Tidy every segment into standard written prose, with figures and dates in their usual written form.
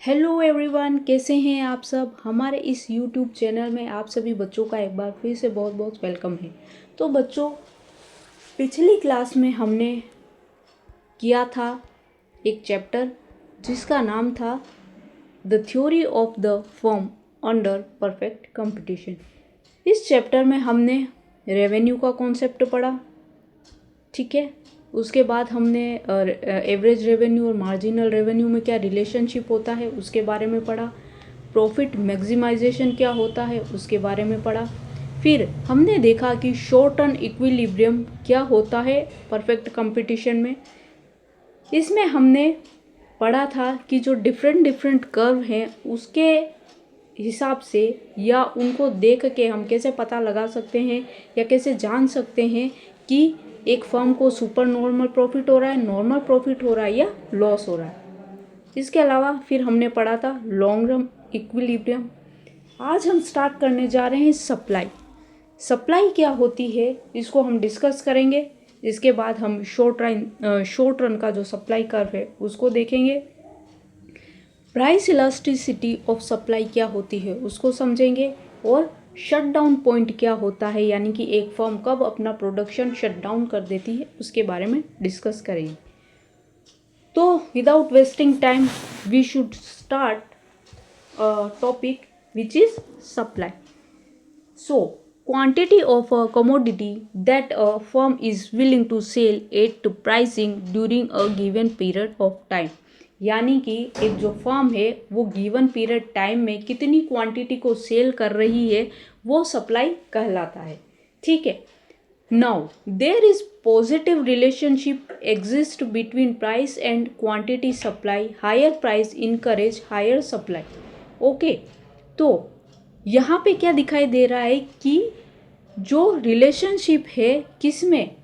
Hello everyone, कैसे हैं आप सब। हमारे इस यूट्यूब चैनल में आप सभी बच्चों का एक बार फिर से बहुत बहुत वेलकम है। तो बच्चों, पिछली क्लास में हमने किया था एक चैप्टर जिसका नाम था the theory of the firm under perfect competition. इस चैप्टर में हमने रेवेन्यू का कॉन्सेप्ट पढ़ा, ठीक है। उसके बाद हमने एवरेज रेवेन्यू और मार्जिनल रेवेन्यू में क्या रिलेशनशिप होता है उसके बारे में पढ़ा। प्रॉफिट मैक्सिमाइजेशन क्या होता है उसके बारे में पढ़ा। फिर हमने देखा कि शॉर्ट टर्म इक्विलिब्रियम क्या होता है परफेक्ट कंपटीशन में। इसमें हमने पढ़ा था कि जो डिफरेंट कर्व हैं उसके हिसाब से या उनको देख के हम कैसे पता लगा सकते हैं या कैसे जान सकते हैं कि एक फर्म को सुपर नॉर्मल प्रॉफिट हो रहा है, नॉर्मल प्रॉफिट हो रहा है या लॉस हो रहा है। इसके अलावा फिर हमने पढ़ा था लॉन्ग टर्म इक्विलिब्रियम। आज हम स्टार्ट करने जा रहे हैं सप्लाई क्या होती है इसको हम डिस्कस करेंगे। इसके बाद हम शॉर्ट रन का जो सप्लाई कर्व है उसको देखेंगे। प्राइस इलास्टिसिटी ऑफ सप्लाई क्या होती है उसको समझेंगे और शट डाउन पॉइंट क्या होता है, यानी कि एक फर्म कब अपना प्रोडक्शन शट डाउन कर देती है उसके बारे में डिस्कस करेंगे। तो without wasting time we should start topic which is supply. So quantity of a commodity that a firm is willing to sell at pricing during a given period of time, यानी कि एक जो firm है वो given period time में कितनी quantity को cell कर रही है वो सप्लाई कहलाता है, ठीक है। Now there is positive relationship exist between price and quantity supply. Higher price encourage higher supply. Okay, तो यहाँ पे क्या दिखाई दे रहा है कि जो रिलेशनशिप है किसमें,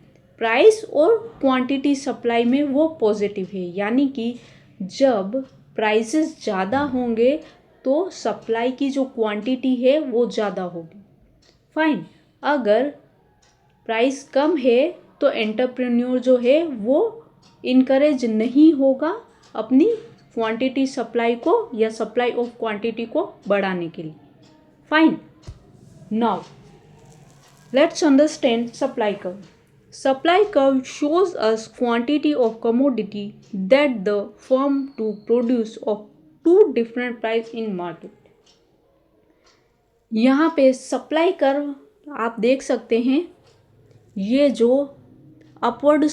प्राइस और क्वांटिटी सप्लाई में, वो पॉजिटिव है। यानी कि जब प्राइसेस ज़्यादा होंगे तो सप्लाई की जो क्वांटिटी है वो ज़्यादा होगी। फाइन, अगर प्राइस कम है तो एंटरप्रेन्योर जो है वो इनकरेज नहीं होगा अपनी क्वांटिटी सप्लाई को या सप्लाई ऑफ क्वांटिटी को बढ़ाने के लिए। Fine, now let's understand supply curve. Supply curve shows us quantity of commodity that the firm to produce of two different price in market. यहाँ पे सप्लाई कर्व आप देख सकते हैं, ये जो अपवर्ड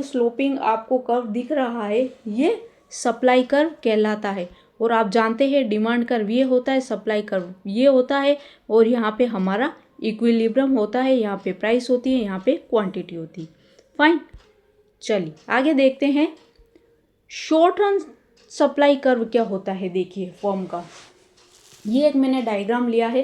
स्लोपिंग आपको कर्व दिख रहा है ये सप्लाई कर्व कहलाता है। और आप जानते हैं डिमांड कर्व ये होता है, सप्लाई कर्व ये होता है, और यहाँ पे हमारा इक्विलिब्रियम होता है, यहाँ पे प्राइस होती है, यहाँ पे क्वांटिटी होती है। फाइन, चलिए आगे देखते हैं शॉर्ट रन सप्लाई कर्व क्या होता है। देखिए फर्म का ये एक मैंने डायग्राम लिया है।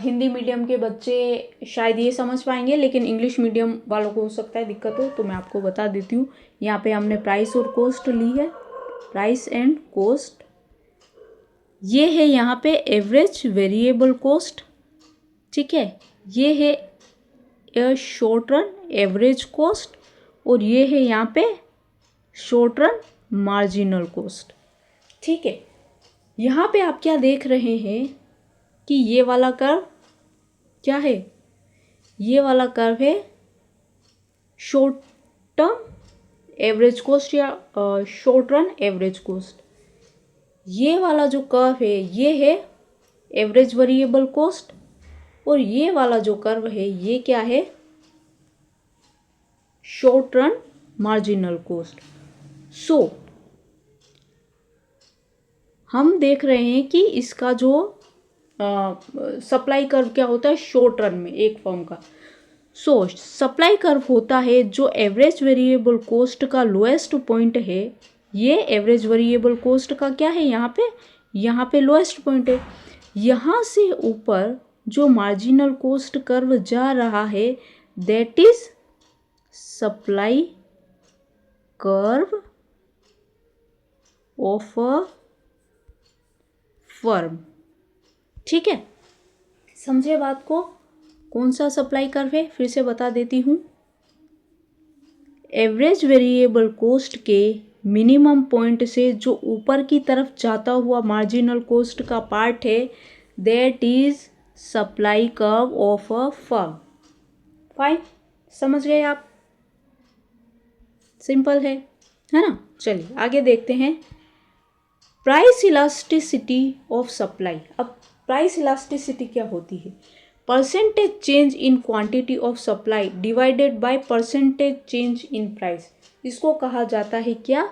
हिंदी मीडियम के बच्चे शायद ये समझ पाएंगे, लेकिन इंग्लिश मीडियम वालों को हो सकता है दिक्कत हो, तो मैं आपको बता देती हूँ। यहाँ पे हमने प्राइस और कॉस्ट ली है, प्राइस एंड कॉस्ट। ये है यहाँ पे एवरेज वेरिएबल कॉस्ट, ठीक है। ये है शॉर्ट रन एवरेज कॉस्ट, और ये है यहाँ पे शॉर्ट रन मार्जिनल कॉस्ट, ठीक है। यहाँ पे आप क्या देख रहे हैं कि ये वाला कर्व क्या है, ये वाला कर्व है शॉर्ट टर्म एवरेज कॉस्ट या शॉर्ट रन एवरेज कॉस्ट। ये वाला जो कर्व है ये है एवरेज वेरिएबल कॉस्ट, और ये वाला जो कर्व है ये क्या है, शॉर्ट रन मार्जिनल कॉस्ट। सो हम देख रहे हैं कि इसका जो सप्लाई कर्व क्या होता है शॉर्ट रन में एक फर्म का। सो सप्लाई कर्व होता है जो एवरेज वेरिएबल कॉस्ट का लोएस्ट पॉइंट है। ये एवरेज वेरिएबल कॉस्ट का क्या है, यहाँ पे लोएस्ट पॉइंट है। यहाँ से ऊपर जो मार्जिनल कॉस्ट कर्व जा रहा है that is supply curve of a firm, ठीक है। समझे बात को, कौन सा सप्लाई कर्व है फिर से बता देती हूँ। एवरेज वेरिएबल कॉस्ट के मिनिमम पॉइंट से जो ऊपर की तरफ जाता हुआ मार्जिनल कॉस्ट का पार्ट है, that is supply curve of a firm. Fine, समझ गए आप? सिंपल है ना? चलिए आगे देखते हैं। Price elasticity of supply. अब प्राइस इलास्टिसिटी क्या होती है? Percentage change in quantity of supply divided by percentage change in price. इसको कहा जाता है क्या?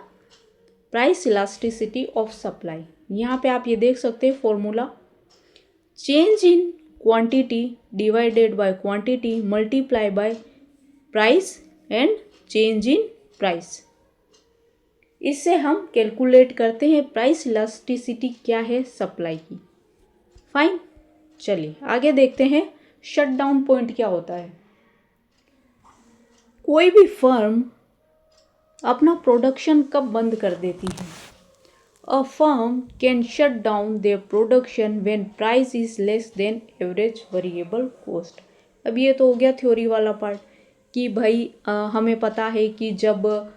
Price elasticity of supply. यहाँ पे आप ये देख सकते हैं formula, change in quantity divided by quantity multiply by price and change in price. इससे हम कैलकुलेट करते हैं प्राइस इलास्टिसिटी क्या है सप्लाई की। फाइन, चलिए आगे देखते हैं शट डाउन पॉइंट क्या होता है। कोई भी फर्म अपना प्रोडक्शन कब बंद कर देती है? अ firm can shut down their production when price is less than average variable cost. अब ये तो हो गया थ्योरी वाला पार्ट कि भाई हमें पता है कि जब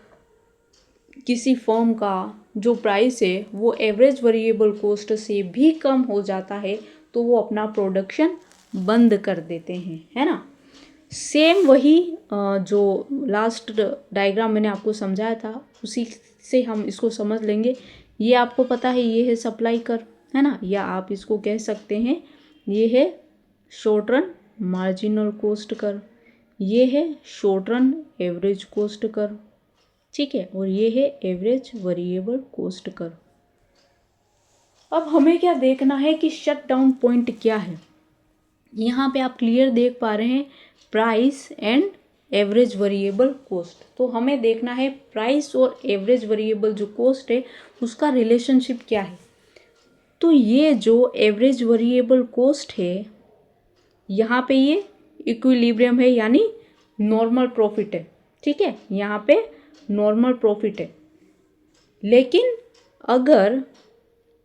किसी फर्म का जो प्राइस है वो एवरेज वेरिएबल कॉस्ट से भी कम हो जाता है तो वो अपना प्रोडक्शन बंद कर देते हैं, है ना? सेम वही जो लास्ट डायग्राम मैंने आपको समझाया था उसी से हम इसको समझ लेंगे। ये आपको पता है ये है सप्लाई कर्व, है ना? या आप इसको कह सकते हैं ये है short run marginal cost curve, ये है short run average cost curve, ठीक है, और ये है एवरेज वेरिएबल कॉस्ट कर्व। अब हमें क्या देखना है कि शट डाउन पॉइंट क्या है। यहाँ पे आप क्लियर देख पा रहे हैं price and average variable cost. तो हमें देखना है प्राइस और एवरेज वेरिएबल जो कॉस्ट है उसका रिलेशनशिप क्या है। तो ये जो एवरेज वेरिएबल कॉस्ट है यहाँ पे ये इक्विलिब्रियम है यानी नॉर्मल प्रॉफिट है, ठीक है, यहाँ पे नॉर्मल प्रॉफिट है। लेकिन अगर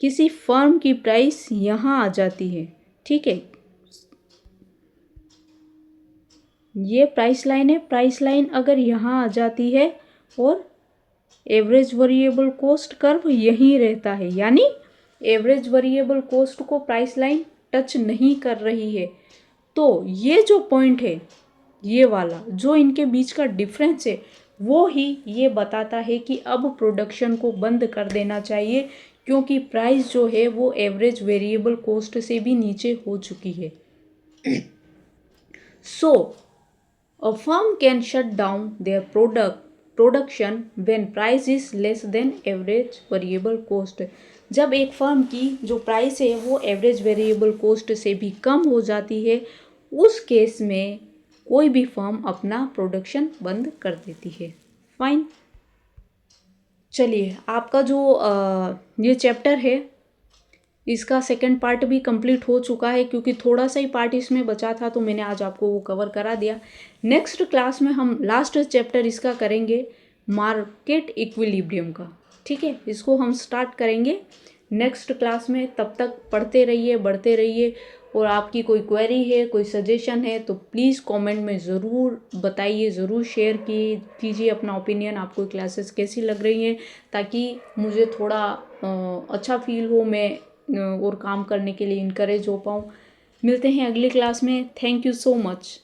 किसी फर्म की प्राइस यहाँ आ जाती है, ठीक है, ये प्राइस लाइन है, प्राइस लाइन अगर यहाँ आ जाती है और एवरेज वेरिएबल कॉस्ट कर्व यहीं रहता है, यानी एवरेज वेरिएबल कॉस्ट को प्राइस लाइन टच नहीं कर रही है, तो ये जो पॉइंट है ये वाला जो इनके बीच का डिफरेंस है वो ही ये बताता है कि अब प्रोडक्शन को बंद कर देना चाहिए क्योंकि प्राइस जो है वो एवरेज वेरिएबल कॉस्ट से भी नीचे हो चुकी है। So a firm can shut down their production when price is less than average variable cost. जब एक फर्म की जो प्राइस है वो एवरेज वेरिएबल कॉस्ट से भी कम हो जाती है उस केस में कोई भी फर्म अपना प्रोडक्शन बंद कर देती है। फाइन, चलिए आपका जो ये चैप्टर है इसका सेकंड पार्ट भी कंप्लीट हो चुका है क्योंकि थोड़ा सा ही पार्ट इसमें बचा था तो मैंने आज आपको वो कवर करा दिया। नेक्स्ट क्लास में हम लास्ट चैप्टर इसका करेंगे मार्केट इक्विलिब्रियम का, ठीक है, इसको हम स्टार्ट करेंगे नेक्स्ट क्लास में। तब तक पढ़ते रहिए, बढ़ते रहिए, और आपकी कोई क्वेरी है, कोई सजेशन है तो प्लीज़ कमेंट में ज़रूर बताइए, ज़रूर शेयर कीजिए अपना ओपिनियन, आपको क्लासेस कैसी लग रही हैं ताकि मुझे थोड़ा अच्छा फील हो, मैं और काम करने के लिए इनकरेज हो पाऊँ। मिलते हैं अगली क्लास में। Thank you so much.